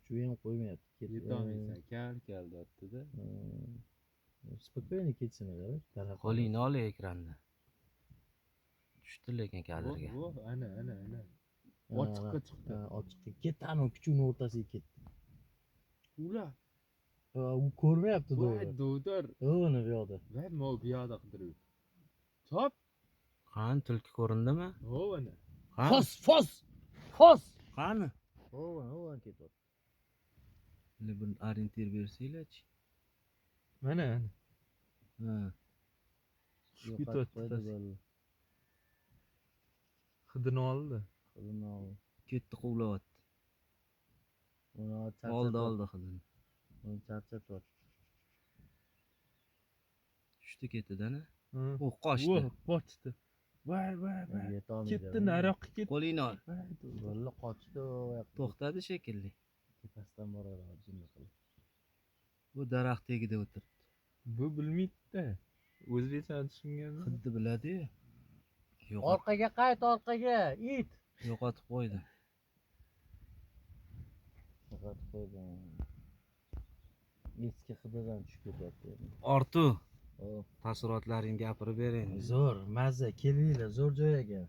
kuchugi ham qo'ymayapti. Yetolmaysan, kal deyapti-da. Spokойно ketsin-da. Qo'lingni ol ekranda. Tushdi lekin kadrga. Vo, ana. Ochiqqa chiqdi. Ochiqqa ketdi, ana kuchugini o'rtasiga ketdi. Ula. U ko'rmayapti Voy, do'g'ri. do'dar. O'ni bu yoqda. Voy, mo bu yoqda qidirib. Chop. Qani tulki ko'rindimi? Ho, ana. Fos. Qani? O'van ketyapti. Bir orientir bersanglar-chi. Mana. Ha. Ketyapti. Hidini oldi. Ketdi quvlayapti. Oldi hidini. Uni charchatyapti. Tushdi ketdi-da. U Qochdi. qochdi. Voy. Ketdi, nariyoqqa ketdi. Qo'lingni ol. Valla qochdi. To'xtadi shekilli. Tepasidan boradi jinni qilib. Bu daraxt tagida o'tiribdi. Bu bilmaydi-da. O'zbekcha tushungan. Xuddi biladi-yu. Orqaga qayt, orqaga. It. Yo'qotib qo'ydi. Eski hididan tushib ketyapti. Ortu. Taassurotlaringni gapirib bering. Zo'r, mazza, kelinglar zo'r joyga.